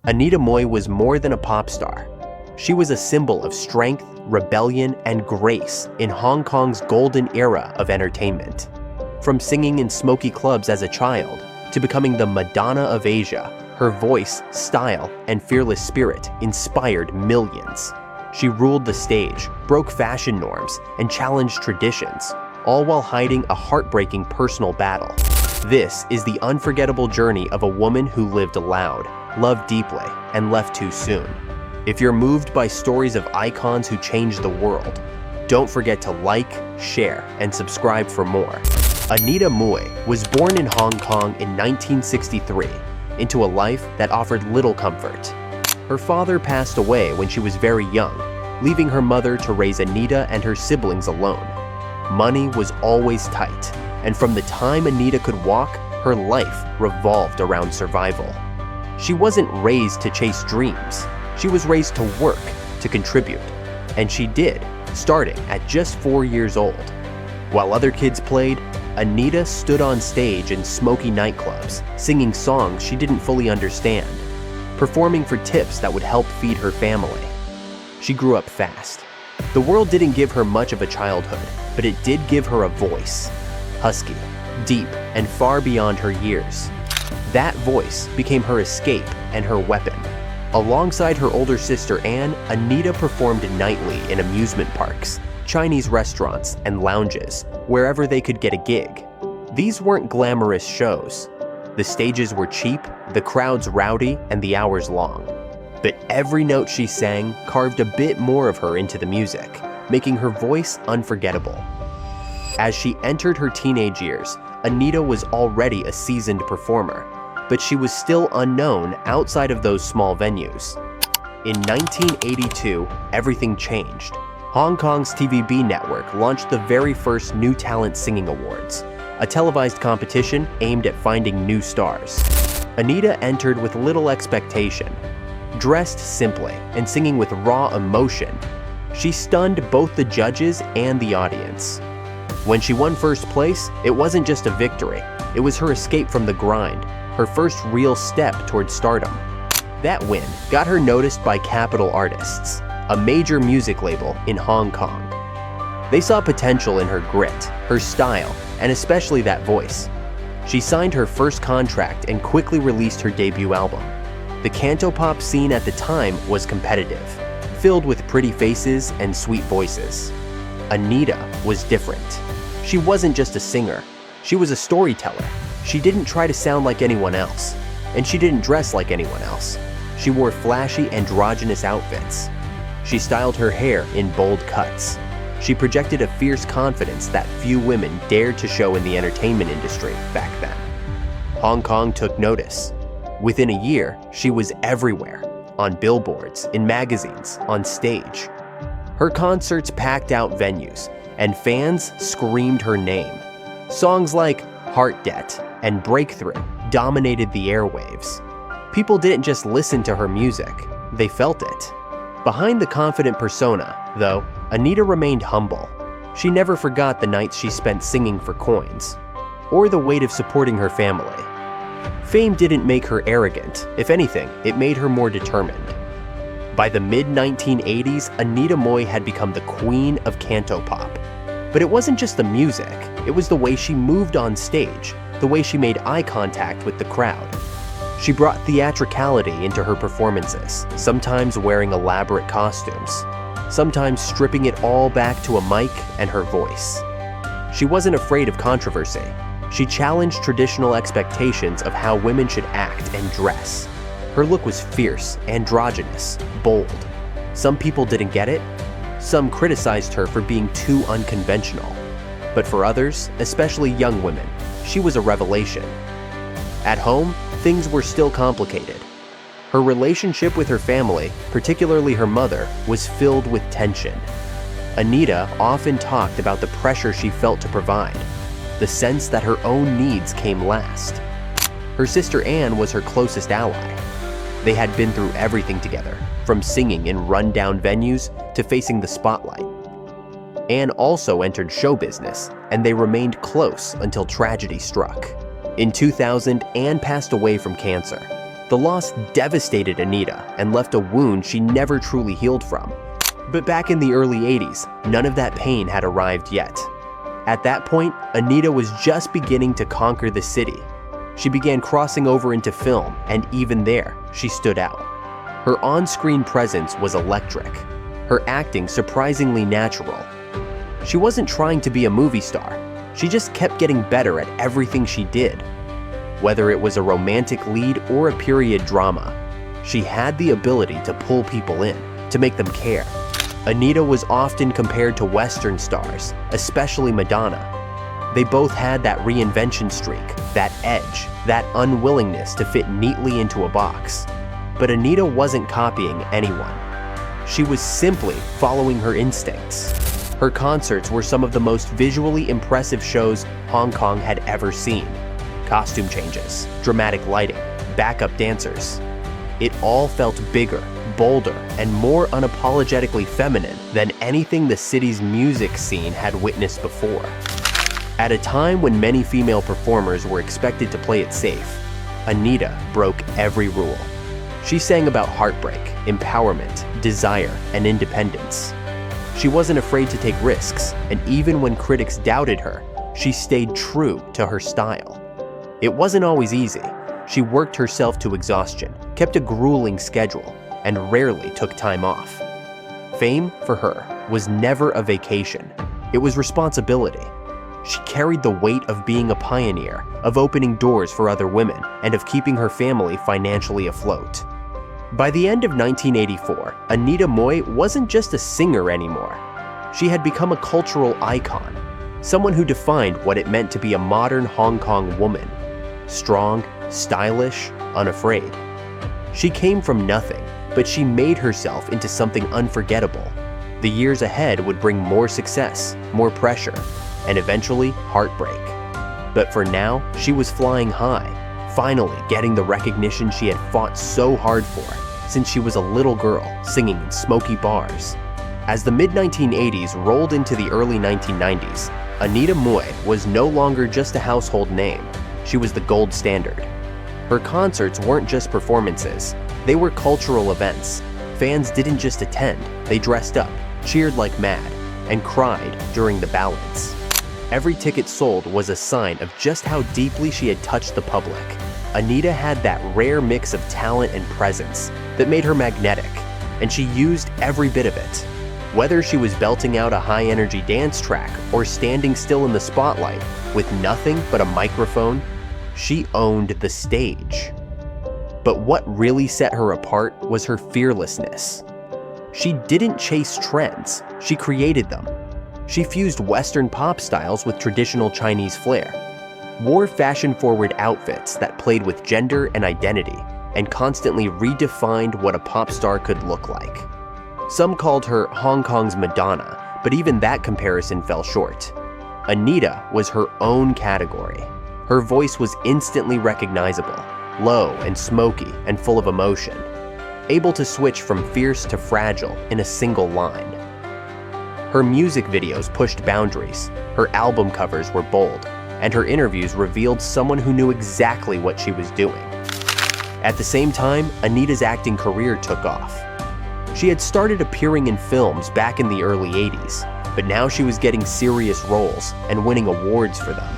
Anita Mui was more than a pop star. She was a symbol of strength, rebellion, and grace in Hong Kong's golden era of entertainment. From singing in smoky clubs as a child to becoming the Madonna of Asia, her voice, style, and fearless spirit inspired millions. She ruled the stage, broke fashion norms, and challenged traditions, all while hiding a heartbreaking personal battle. This is the unforgettable journey of a woman who lived loud, loved deeply, and left too soon. If you're moved by stories of icons who changed the world, don't forget to like, share, and subscribe for more. Anita Mui was born in Hong Kong in 1963 into a life that offered little comfort. Her father passed away when she was very young, leaving her mother to raise Anita and her siblings alone. Money was always tight, and from the time Anita could walk, her life revolved around survival. She wasn't raised to chase dreams. She was raised to work, to contribute. And she did, starting at just 4 years old. While other kids played, Anita stood on stage in smoky nightclubs, singing songs she didn't fully understand, performing for tips that would help feed her family. She grew up fast. The world didn't give her much of a childhood, but it did give her a voice. Husky, deep, and far beyond her years. That voice became her escape and her weapon. Alongside her older sister Anne, Anita performed nightly in amusement parks, Chinese restaurants, and lounges, wherever they could get a gig. These weren't glamorous shows. The stages were cheap, the crowds rowdy, and the hours long. But every note she sang carved a bit more of her into the music, making her voice unforgettable. As she entered her teenage years, Anita was already a seasoned performer, but she was still unknown outside of those small venues. In 1982, everything changed. Hong Kong's TVB network launched the very first New Talent Singing Awards, a televised competition aimed at finding new stars. Anita entered with little expectation. Dressed simply and singing with raw emotion, she stunned both the judges and the audience. When she won first place, it wasn't just a victory, it was her escape from the grind, her first real step towards stardom. That win got her noticed by Capitol Artists, a major music label in Hong Kong. They saw potential in her grit, her style, and especially that voice. She signed her first contract and quickly released her debut album. The cantopop scene at the time was competitive, filled with pretty faces and sweet voices. Anita was different. She wasn't just a singer, she was a storyteller. She didn't try to sound like anyone else, and she didn't dress like anyone else. She wore flashy, androgynous outfits. She styled her hair in bold cuts. She projected a fierce confidence that few women dared to show in the entertainment industry back then. Hong Kong took notice. Within a year, she was everywhere, on billboards, in magazines, on stage. Her concerts packed out venues, and fans screamed her name. Songs like Heart Debt and Breakthrough dominated the airwaves. People didn't just listen to her music, they felt it. Behind the confident persona, though, Anita remained humble. She never forgot the nights she spent singing for coins, or the weight of supporting her family. Fame didn't make her arrogant. If anything, it made her more determined. By the mid-1980s, Anita Mui had become the queen of cantopop. But it wasn't just the music, it was the way she moved on stage, the way she made eye contact with the crowd. She brought theatricality into her performances, sometimes wearing elaborate costumes, sometimes stripping it all back to a mic and her voice. She wasn't afraid of controversy. She challenged traditional expectations of how women should act and dress. Her look was fierce, androgynous, bold. Some people didn't get it. Some criticized her for being too unconventional. But for others, especially young women, she was a revelation. At home, things were still complicated. Her relationship with her family, particularly her mother, was filled with tension. Anita often talked about the pressure she felt to provide, the sense that her own needs came last. Her sister Anne was her closest ally. They had been through everything together, from singing in run-down venues to facing the spotlight. Anne also entered show business, and they remained close until tragedy struck. In 2000, Anne passed away from cancer. The loss devastated Anita and left a wound she never truly healed from. But back in the early 80s, none of that pain had arrived yet. At that point, Anita was just beginning to conquer the city. She began crossing over into film, and even there, she stood out. Her on-screen presence was electric, her acting surprisingly natural. She wasn't trying to be a movie star, she just kept getting better at everything she did. Whether it was a romantic lead or a period drama, she had the ability to pull people in, to make them care. Anita was often compared to Western stars, especially Madonna. They both had that reinvention streak, that edge, that unwillingness to fit neatly into a box. But Anita wasn't copying anyone. She was simply following her instincts. Her concerts were some of the most visually impressive shows Hong Kong had ever seen. Costume changes, dramatic lighting, backup dancers. It all felt bigger, bolder, and more unapologetically feminine than anything the city's music scene had witnessed before. At a time when many female performers were expected to play it safe, Anita broke every rule. She sang about heartbreak, empowerment, desire, and independence. She wasn't afraid to take risks, and even when critics doubted her, she stayed true to her style. It wasn't always easy. She worked herself to exhaustion, kept a grueling schedule, and rarely took time off. Fame, for her, was never a vacation. It was responsibility. She carried the weight of being a pioneer, of opening doors for other women, and of keeping her family financially afloat. By the end of 1984, Anita Mui wasn't just a singer anymore. She had become a cultural icon, someone who defined what it meant to be a modern Hong Kong woman. Strong, stylish, unafraid. She came from nothing, but she made herself into something unforgettable. The years ahead would bring more success, more pressure, and eventually heartbreak. But for now, she was flying high, finally getting the recognition she had fought so hard for since she was a little girl singing in smoky bars. As the mid-1980s rolled into the early 1990s, Anita Mui was no longer just a household name. She was the gold standard. Her concerts weren't just performances, they were cultural events. Fans didn't just attend, they dressed up, cheered like mad, and cried during the ballads. Every ticket sold was a sign of just how deeply she had touched the public. Anita had that rare mix of talent and presence that made her magnetic, and she used every bit of it. Whether she was belting out a high-energy dance track or standing still in the spotlight with nothing but a microphone, she owned the stage. But what really set her apart was her fearlessness. She didn't chase trends, she created them. She fused Western pop styles with traditional Chinese flair, wore fashion-forward outfits that played with gender and identity, and constantly redefined what a pop star could look like. Some called her Hong Kong's Madonna, but even that comparison fell short. Anita was her own category. Her voice was instantly recognizable, low and smoky and full of emotion, able to switch from fierce to fragile in a single line. Her music videos pushed boundaries, her album covers were bold, and her interviews revealed someone who knew exactly what she was doing. At the same time, Anita's acting career took off. She had started appearing in films back in the early 80s, but now she was getting serious roles and winning awards for them.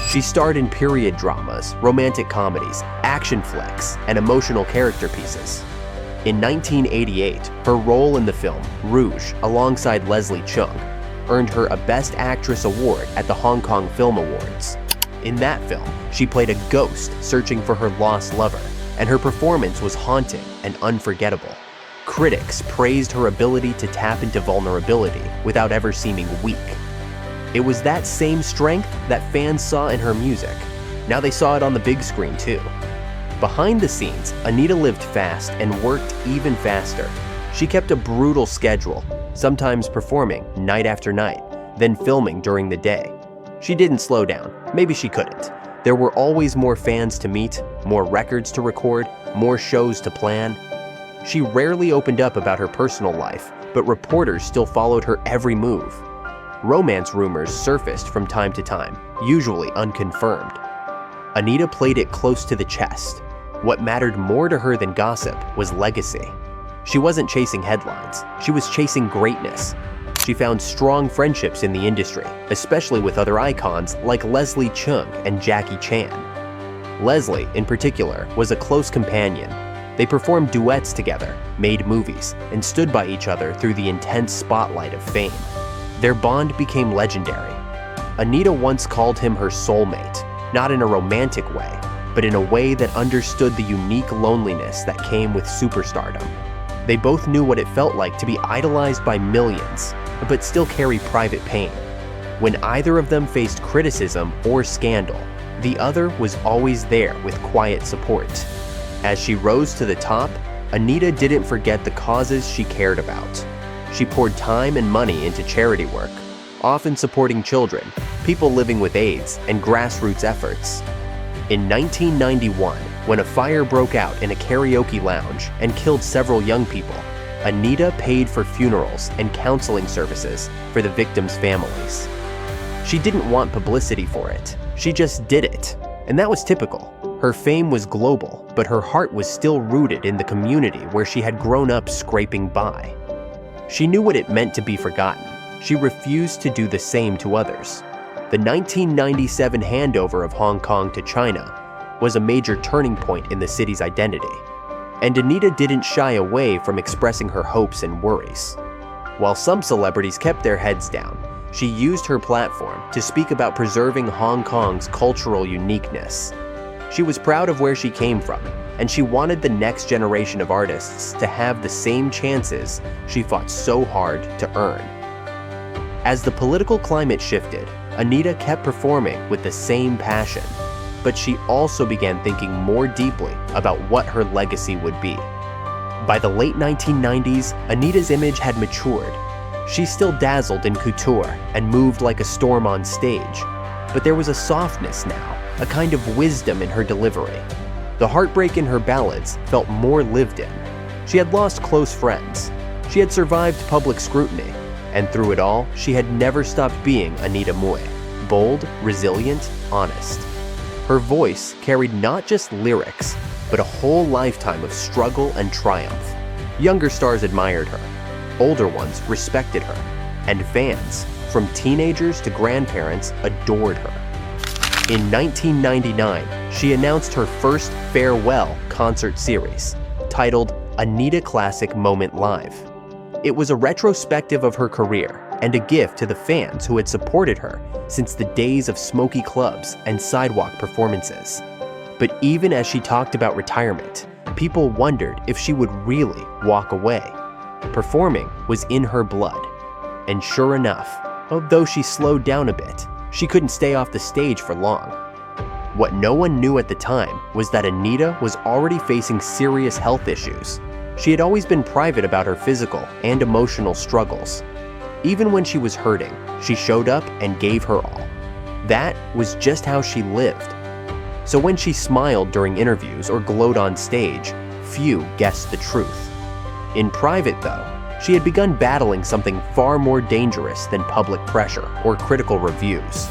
She starred in period dramas, romantic comedies, action flicks, and emotional character pieces. In 1988, her role in the film Rouge, alongside Leslie Cheung, earned her a Best Actress award at the Hong Kong Film Awards. In that film, she played a ghost searching for her lost lover, and her performance was haunting and unforgettable. Critics praised her ability to tap into vulnerability without ever seeming weak. It was that same strength that fans saw in her music. Now they saw it on the big screen too. Behind the scenes, Anita lived fast and worked even faster. She kept a brutal schedule, sometimes performing night after night, then filming during the day. She didn't slow down. Maybe she couldn't. There were always more fans to meet, more records to record, more shows to plan. She rarely opened up about her personal life, but reporters still followed her every move. Romance rumors surfaced from time to time, usually unconfirmed. Anita played it close to the chest. What mattered more to her than gossip was legacy. She wasn't chasing headlines, she was chasing greatness. She found strong friendships in the industry, especially with other icons like Leslie Cheung and Jackie Chan. Leslie, in particular, was a close companion. They performed duets together, made movies, and stood by each other through the intense spotlight of fame. Their bond became legendary. Anita once called him her soulmate, not in a romantic way, but in a way that understood the unique loneliness that came with superstardom. They both knew what it felt like to be idolized by millions, but still carry private pain. When either of them faced criticism or scandal, the other was always there with quiet support. As she rose to the top, Anita didn't forget the causes she cared about. She poured time and money into charity work, often supporting children, people living with AIDS, and grassroots efforts. In 1991, when a fire broke out in a karaoke lounge and killed several young people, Anita paid for funerals and counseling services for the victims' families. She didn't want publicity for it, she just did it, and that was typical. Her fame was global, but her heart was still rooted in the community where she had grown up scraping by. She knew what it meant to be forgotten. She refused to do the same to others. The 1997 handover of Hong Kong to China was a major turning point in the city's identity, and Anita didn't shy away from expressing her hopes and worries. While some celebrities kept their heads down, she used her platform to speak about preserving Hong Kong's cultural uniqueness. She was proud of where she came from, and she wanted the next generation of artists to have the same chances she fought so hard to earn. As the political climate shifted, Anita kept performing with the same passion, but she also began thinking more deeply about what her legacy would be. By the late 1990s, Anita's image had matured. She still dazzled in couture and moved like a storm on stage, but there was a softness now, a kind of wisdom in her delivery. The heartbreak in her ballads felt more lived in. She had lost close friends. She had survived public scrutiny, and through it all, she had never stopped being Anita Mui, bold, resilient, honest. Her voice carried not just lyrics, but a whole lifetime of struggle and triumph. Younger stars admired her, older ones respected her, and fans, from teenagers to grandparents, adored her. In 1999, she announced her first farewell concert series, titled Anita Classic Moment Live. It was a retrospective of her career and a gift to the fans who had supported her since the days of smoky clubs and sidewalk performances. But even as she talked about retirement, people wondered if she would really walk away. Performing was in her blood. And sure enough, although she slowed down a bit, she couldn't stay off the stage for long. What no one knew at the time was that Anita was already facing serious health issues. She had always been private about her physical and emotional struggles. Even when she was hurting, she showed up and gave her all. That was just how she lived. So when she smiled during interviews or glowed on stage, few guessed the truth. In private, though, she had begun battling something far more dangerous than public pressure or critical reviews.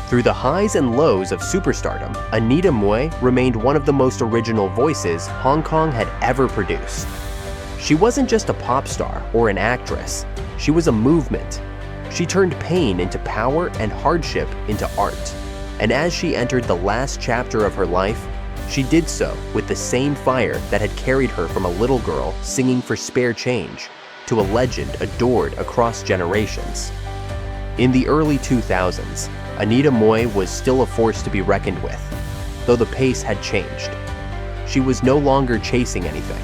Through the highs and lows of superstardom, Anita Mui remained one of the most original voices Hong Kong had ever produced. She wasn't just a pop star or an actress, she was a movement. She turned pain into power and hardship into art. And as she entered the last chapter of her life, she did so with the same fire that had carried her from a little girl singing for spare change to a legend adored across generations. In the early 2000s, Anita Mui was still a force to be reckoned with, though the pace had changed. She was no longer chasing anything.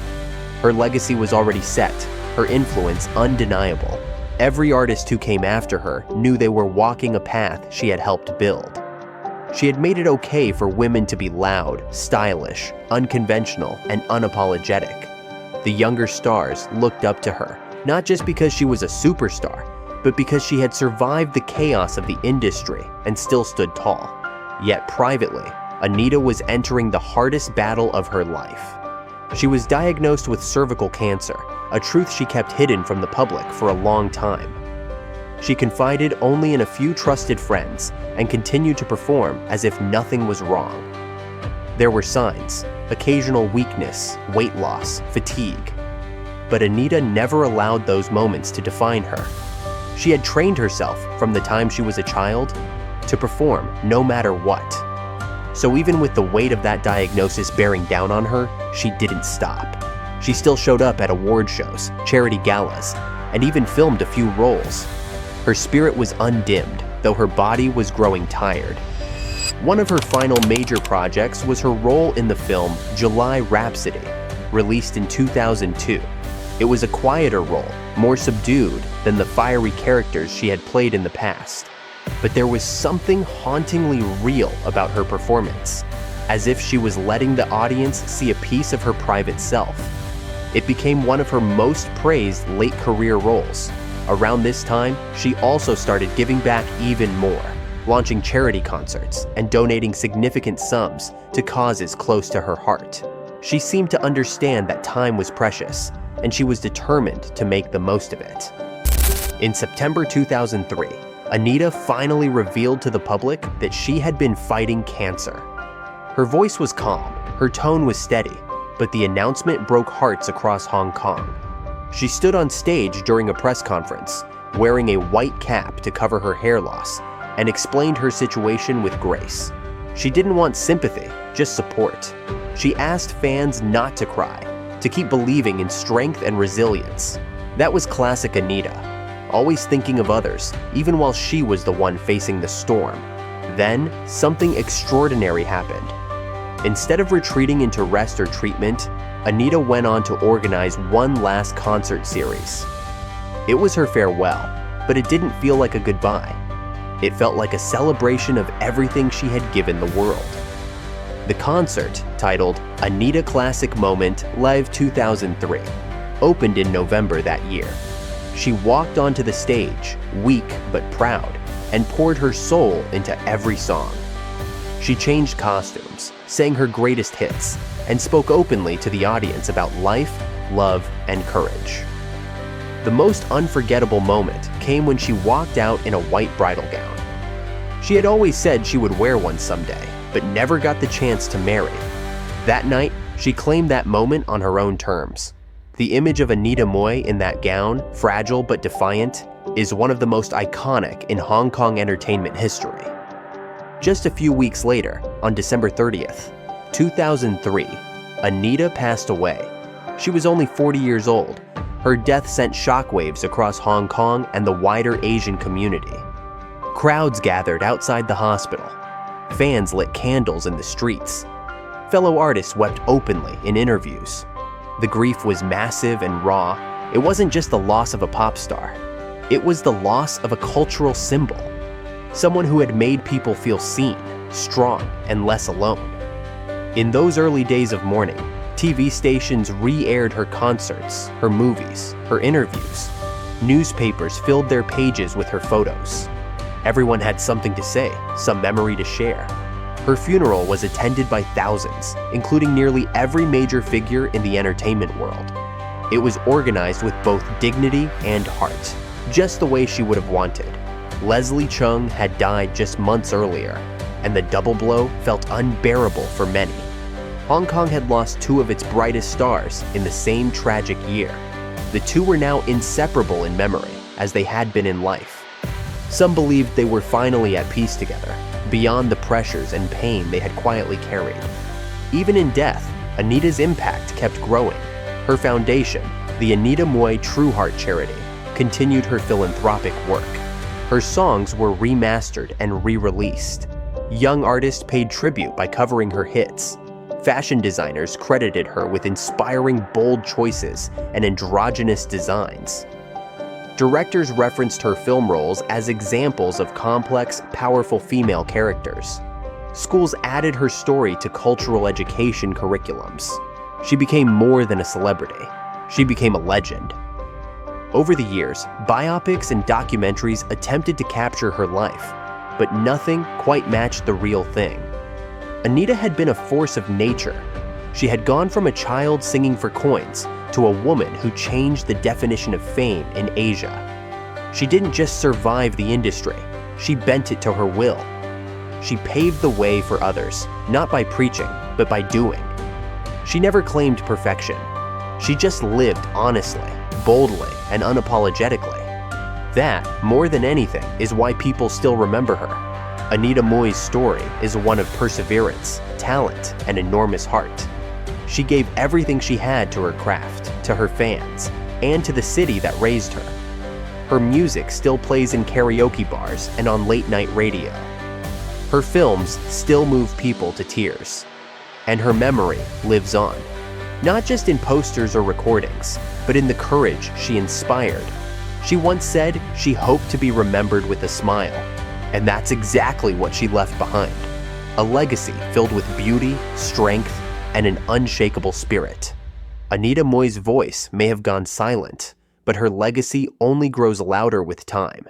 Her legacy was already set, her influence undeniable. Every artist who came after her knew they were walking a path she had helped build. She had made it okay for women to be loud, stylish, unconventional, and unapologetic. The younger stars looked up to her, not just because she was a superstar, but because she had survived the chaos of the industry and still stood tall. Yet privately, Anita was entering the hardest battle of her life. She was diagnosed with cervical cancer, a truth she kept hidden from the public for a long time. She confided only in a few trusted friends and continued to perform as if nothing was wrong. There were signs: occasional weakness, weight loss, fatigue. But Anita never allowed those moments to define her. She had trained herself from the time she was a child to perform no matter what. So even with the weight of that diagnosis bearing down on her, she didn't stop. She still showed up at award shows, charity galas, and even filmed a few roles. Her spirit was undimmed, though her body was growing tired. One of her final major projects was her role in the film July Rhapsody, released in 2002. It was a quieter role, more subdued than the fiery characters she had played in the past. But there was something hauntingly real about her performance, as if she was letting the audience see a piece of her private self. It became one of her most praised late career roles. Around this time, she also started giving back even more, launching charity concerts and donating significant sums to causes close to her heart. She seemed to understand that time was precious, and she was determined to make the most of it. In September 2003, Anita finally revealed to the public that she had been fighting cancer. Her voice was calm, her tone was steady, but the announcement broke hearts across Hong Kong. She stood on stage during a press conference, wearing a white cap to cover her hair loss, and explained her situation with grace. She didn't want sympathy, just support. She asked fans not to cry, to keep believing in strength and resilience. That was classic Anita, always thinking of others, even while she was the one facing the storm. Then, something extraordinary happened. Instead of retreating into rest or treatment, Anita went on to organize one last concert series. It was her farewell, but it didn't feel like a goodbye. It felt like a celebration of everything she had given the world. The concert, titled Anita Classic Moment Live 2003, opened in November that year. She walked onto the stage, weak but proud, and poured her soul into every song. She changed costumes, sang her greatest hits, and spoke openly to the audience about life, love, and courage. The most unforgettable moment came when she walked out in a white bridal gown. She had always said she would wear one someday, but never got the chance to marry. That night, she claimed that moment on her own terms. The image of Anita Mui in that gown, fragile but defiant, is one of the most iconic in Hong Kong entertainment history. Just a few weeks later, on December 30th, 2003, Anita passed away. She was only 40 years old. Her death sent shockwaves across Hong Kong and the wider Asian community. Crowds gathered outside the hospital. Fans lit candles in the streets. Fellow artists wept openly in interviews. The grief was massive and raw. It wasn't just the loss of a pop star. It was the loss of a cultural symbol. Someone who had made people feel seen, strong, and less alone. In those early days of mourning, TV stations re-aired her concerts, her movies, her interviews. Newspapers filled their pages with her photos. Everyone had something to say, some memory to share. Her funeral was attended by thousands, including nearly every major figure in the entertainment world. It was organized with both dignity and heart, just the way she would have wanted. Leslie Chung had died just months earlier, and the double blow felt unbearable for many. Hong Kong had lost two of its brightest stars in the same tragic year. The two were now inseparable in memory, as they had been in life. Some believed they were finally at peace together, beyond the pressures and pain they had quietly carried. Even in death, Anita's impact kept growing. Her foundation, the Anita Mui True Heart Charity, continued her philanthropic work. Her songs were remastered and re-released. Young artists paid tribute by covering her hits. Fashion designers credited her with inspiring bold choices and androgynous designs. Directors referenced her film roles as examples of complex, powerful female characters. Schools added her story to cultural education curriculums. She became more than a celebrity. She became a legend. Over the years, biopics and documentaries attempted to capture her life, but nothing quite matched the real thing. Anita had been a force of nature. She had gone from a child singing for coins to a woman who changed the definition of fame in Asia. She didn't just survive the industry, she bent it to her will. She paved the way for others, not by preaching, but by doing. She never claimed perfection. She just lived honestly, boldly, and unapologetically. That, more than anything, is why people still remember her. Anita Mui's story is one of perseverance, talent, and enormous heart. She gave everything she had to her craft, to her fans, and to the city that raised her. Her music still plays in karaoke bars and on late-night radio. Her films still move people to tears. And her memory lives on. Not just in posters or recordings, but in the courage she inspired. She once said she hoped to be remembered with a smile, and that's exactly what she left behind. A legacy filled with beauty, strength, and an unshakable spirit. Anita Mui's voice may have gone silent, but her legacy only grows louder with time.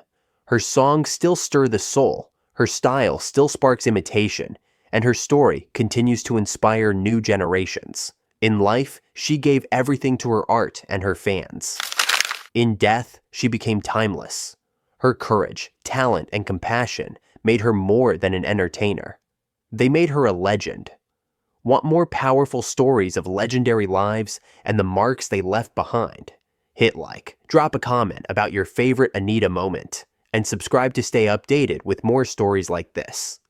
Her songs still stir the soul, her style still sparks imitation, and her story continues to inspire new generations. In life, she gave everything to her art and her fans. In death, she became timeless. Her courage, talent, and compassion made her more than an entertainer. They made her a legend. Want more powerful stories of legendary lives and the marks they left behind? Hit like, drop a comment about your favorite Anita moment, and subscribe to stay updated with more stories like this.